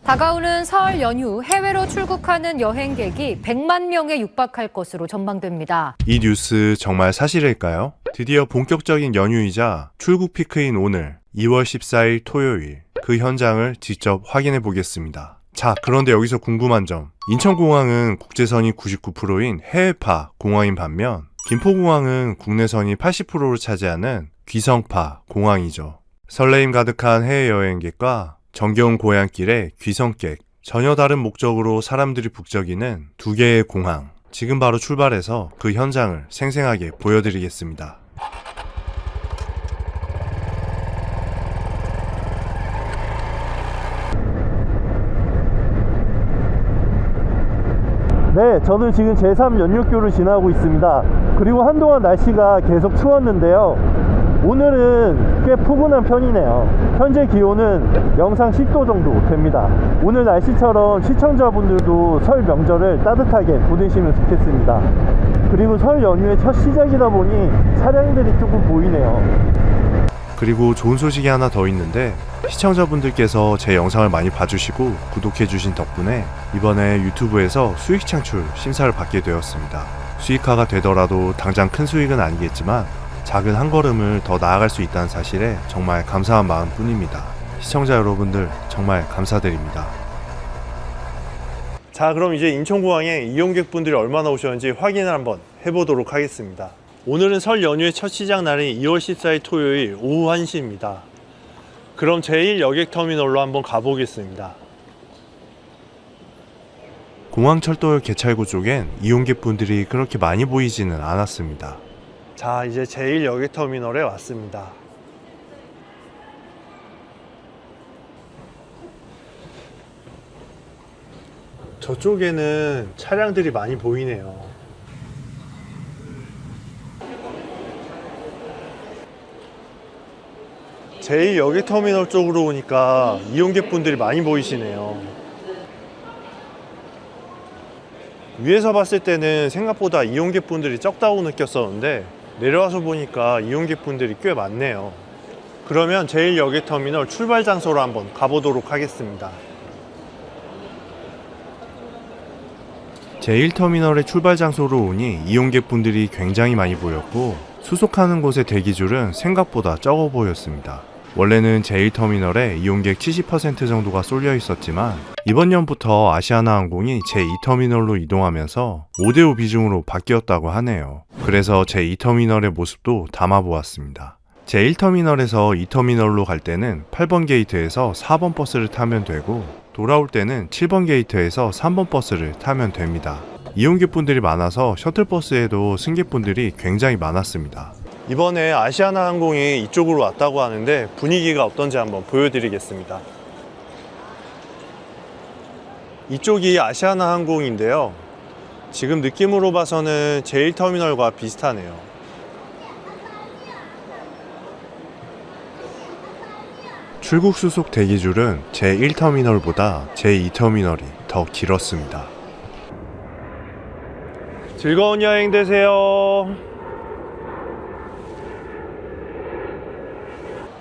다가오는 설 연휴 해외로 출국하는 여행객이 100만 명에 육박할 것으로 전망됩니다. 이 뉴스 정말 사실일까요? 드디어 본격적인 연휴이자 출국 피크인 오늘 2월 14일 토요일 그 현장을 직접 확인해 보겠습니다. 자, 그런데 여기서 궁금한 점. 인천공항은 국제선이 99%인 해외파 공항인 반면 김포공항은 국내선이 80%를 차지하는 귀성파 공항이죠. 설레임 가득한 해외여행객과 정겨운 고향길의 귀성객, 전혀 다른 목적으로 사람들이 북적이는 두 개의 공항. 지금 바로 출발해서 그 현장을 생생하게 보여드리겠습니다. 네, 저는 지금 제3 연륙교를 지나고 있습니다. 그리고 한동안 날씨가 계속 추웠는데요. 오늘은 꽤 푸근한 편이네요. 현재 기온은 영상 10도 정도 됩니다. 오늘 날씨처럼 시청자분들도 설 명절을 따뜻하게 보내시면 좋겠습니다. 그리고 설 연휴의 첫 시작이다 보니 차량들이 조금 보이네요. 그리고 좋은 소식이 하나 더 있는데 시청자분들께서 제 영상을 많이 봐주시고 구독해주신 덕분에 이번에 유튜브에서 수익 창출 심사를 받게 되었습니다. 수익화가 되더라도 당장 큰 수익은 아니겠지만 작은 한 걸음을 더 나아갈 수 있다는 사실에 정말 감사한 마음 뿐입니다. 시청자 여러분들 정말 감사드립니다. 자, 그럼 이제 인천공항에 이용객분들이 얼마나 오셨는지 확인을 한번 해보도록 하겠습니다. 오늘은 설 연휴의 첫 시작 날인 2월 14일 토요일 오후 1시입니다. 그럼 제1여객터미널로 한번 가보겠습니다. 공항철도 개찰구 쪽엔 이용객분들이 그렇게 많이 보이지는 않았습니다. 자, 이제 제1여객터미널에 왔습니다. 저쪽에는 차량들이 많이 보이네요. 제1여객터미널 쪽으로 오니까 이용객분들이 많이 보이시네요. 위에서 봤을 때는 생각보다 이용객분들이 적다고 느꼈었는데 내려와서 보니까 이용객분들이 꽤 많네요. 그러면 제1여객터미널 출발 장소로 한번 가보도록 하겠습니다. 제1터미널의 출발 장소로 오니 이용객분들이 굉장히 많이 보였고 수속하는 곳의 대기줄은 생각보다 적어 보였습니다. 원래는 제1터미널에 이용객 70% 정도가 쏠려 있었지만 이번 년부터 아시아나항공이 제2터미널로 이동하면서 5대5 비중으로 바뀌었다고 하네요. 그래서 제2터미널의 모습도 담아보았습니다. 제1터미널에서 2터미널로 갈 때는 8번 게이트에서 4번 버스를 타면 되고 돌아올 때는 7번 게이트에서 3번 버스를 타면 됩니다. 이용객분들이 많아서 셔틀버스에도 승객분들이 굉장히 많았습니다. 이번에 아시아나항공이 이쪽으로 왔다고 하는데 분위기가 어떤지 한번 보여드리겠습니다. 이쪽이 아시아나항공인데요. 지금 느낌으로 봐서는 제1터미널과 비슷하네요. 출국 수속 대기줄은 제1터미널보다 제2터미널이 더 길었습니다. 즐거운 여행 되세요.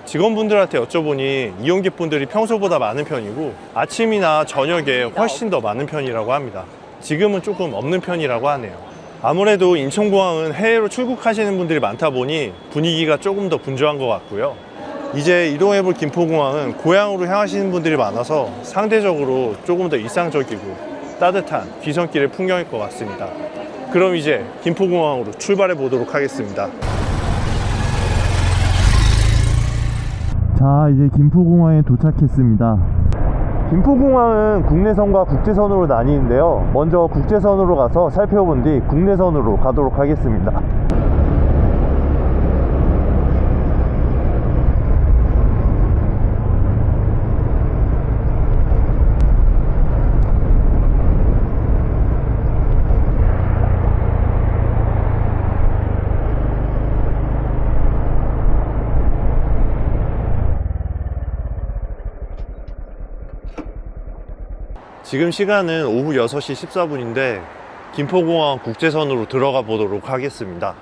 직원분들한테 여쭤보니 이용객분들이 평소보다 많은 편이고 아침이나 저녁에 훨씬 더 많은 편이라고 합니다. 지금은 조금 없는 편이라고 하네요. 아무래도 인천공항은 해외로 출국하시는 분들이 많다 보니 분위기가 조금 더 분주한 것 같고요. 이제 이동해볼 김포공항은 고향으로 향하시는 분들이 많아서 상대적으로 조금 더 일상적이고 따뜻한 귀성길의 풍경일 것 같습니다. 그럼 이제 김포공항으로 출발해 보도록 하겠습니다. 자, 이제 김포공항에 도착했습니다. 김포공항은 국내선과 국제선으로 나뉘는데요. 먼저 국제선으로 가서 살펴본 뒤 국내선으로 가도록 하겠습니다. 지금 시간은 오후 6시 14분인데 김포공항 국제선으로 들어가 보도록 하겠습니다.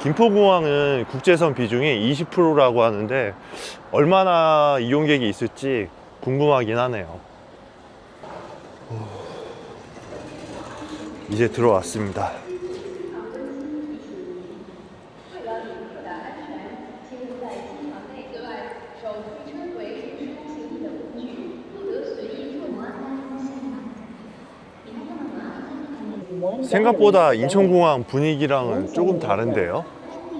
김포공항은 국제선 비중이 20%라고 하는데 얼마나 이용객이 있을지 궁금하긴 하네요. 이제 들어왔습니다. 생각보다 인천공항 분위기랑은 조금 다른데요.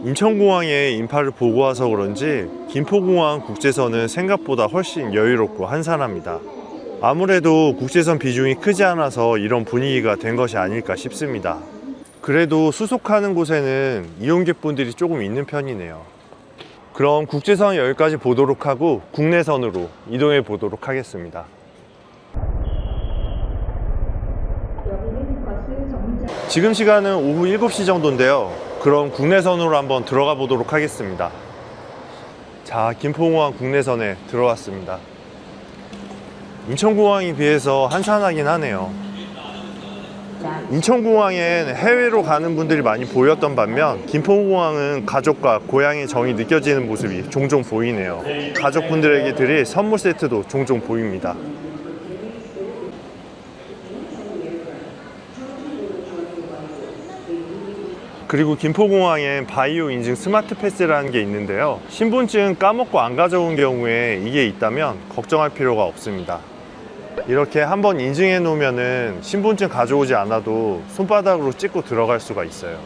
인천공항에 인파를 보고 와서 그런지 김포공항 국제선은 생각보다 훨씬 여유롭고 한산합니다. 아무래도 국제선 비중이 크지 않아서 이런 분위기가 된 것이 아닐까 싶습니다. 그래도 수속하는 곳에는 이용객분들이 조금 있는 편이네요. 그럼 국제선 여기까지 보도록 하고 국내선으로 이동해 보도록 하겠습니다. 지금 시간은 오후 7시 정도인데요. 그럼 국내선으로 한번 들어가 보도록 하겠습니다. 자, 김포공항 국내선에 들어왔습니다. 인천공항에 비해서 한산하긴 하네요. 인천공항엔 해외로 가는 분들이 많이 보였던 반면 김포공항은 가족과 고향의 정이 느껴지는 모습이 종종 보이네요. 가족분들에게 드릴 선물 세트도 종종 보입니다. 그리고 김포공항엔 바이오 인증 스마트 패스라는 게 있는데요. 신분증 까먹고 안 가져온 경우에 이게 있다면 걱정할 필요가 없습니다. 이렇게 한번 인증해 놓으면은 신분증 가져오지 않아도 손바닥으로 찍고 들어갈 수가 있어요.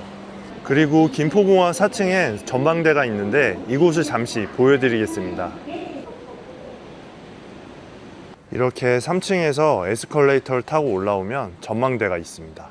그리고 김포공항 4층엔 전망대가 있는데 이곳을 잠시 보여드리겠습니다. 이렇게 3층에서 에스컬레이터를 타고 올라오면 전망대가 있습니다.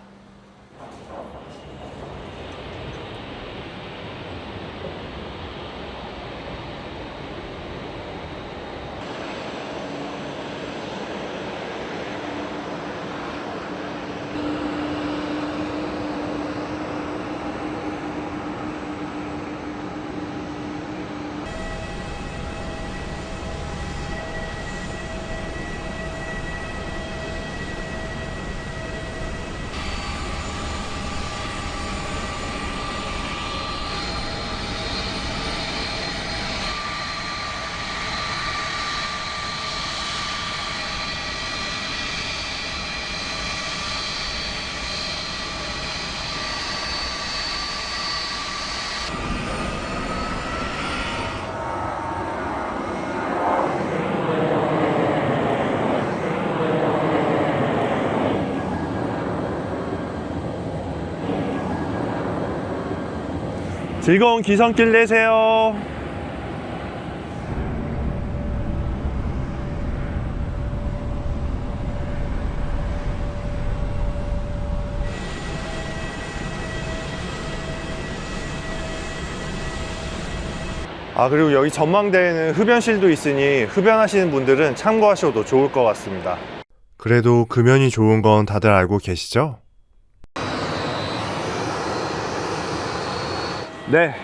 즐거운 기선길 내세요. 그리고 여기 전망대에는 흡연실도 있으니 흡연하시는 분들은 참고하셔도 좋을 것 같습니다. 그래도 금연이 좋은 건 다들 알고 계시죠? 네,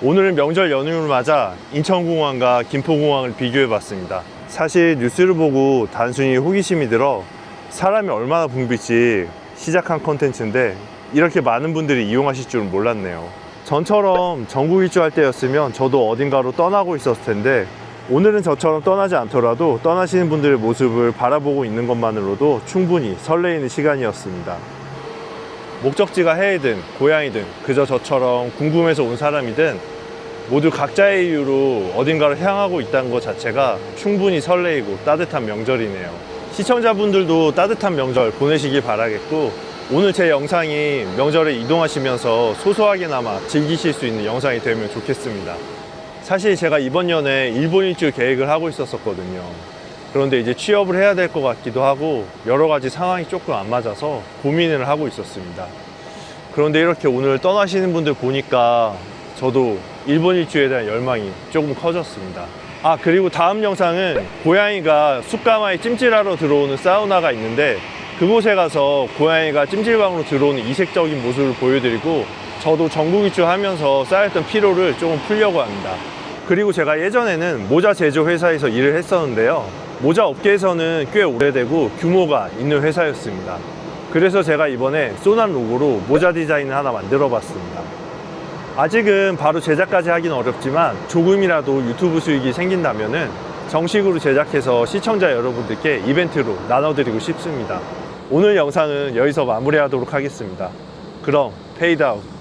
오늘 명절 연휴를 맞아 인천공항과 김포공항을 비교해봤습니다. 사실 뉴스를 보고 단순히 호기심이 들어 사람이 얼마나 붐빌지 시작한 컨텐츠인데 이렇게 많은 분들이 이용하실 줄은 몰랐네요. 전처럼 전국 일주할 때였으면 저도 어딘가로 떠나고 있었을 텐데 오늘은 저처럼 떠나지 않더라도 떠나시는 분들의 모습을 바라보고 있는 것만으로도 충분히 설레이는 시간이었습니다. 목적지가 해외든 고향이든 그저 저처럼 궁금해서 온 사람이든 모두 각자의 이유로 어딘가를 향하고 있다는 것 자체가 충분히 설레이고 따뜻한 명절이네요. 시청자분들도 따뜻한 명절 보내시길 바라겠고 오늘 제 영상이 명절에 이동하시면서 소소하게나마 즐기실 수 있는 영상이 되면 좋겠습니다. 사실 제가 이번 연에 일본 일주 계획을 하고 있었거든요. 그런데 이제 취업을 해야 될 것 같기도 하고 여러 가지 상황이 조금 안 맞아서 고민을 하고 있었습니다. 그런데 이렇게 오늘 떠나시는 분들 보니까 저도 일본 일주에 대한 열망이 조금 커졌습니다. 그리고 다음 영상은 고양이가 숯가마에 찜질하러 들어오는 사우나가 있는데 그곳에 가서 고양이가 찜질방으로 들어오는 이색적인 모습을 보여드리고 저도 전국 일주 하면서 쌓였던 피로를 조금 풀려고 합니다. 그리고 제가 예전에는 모자 제조 회사에서 일을 했었는데요. 모자 업계에서는 꽤 오래되고 규모가 있는 회사였습니다. 그래서 제가 이번에 소난 로고로 모자 디자인을 하나 만들어 봤습니다. 아직은 바로 제작까지 하긴 어렵지만 조금이라도 유튜브 수익이 생긴다면은 정식으로 제작해서 시청자 여러분들께 이벤트로 나눠드리고 싶습니다. 오늘 영상은 여기서 마무리하도록 하겠습니다. 그럼 페이드 아웃.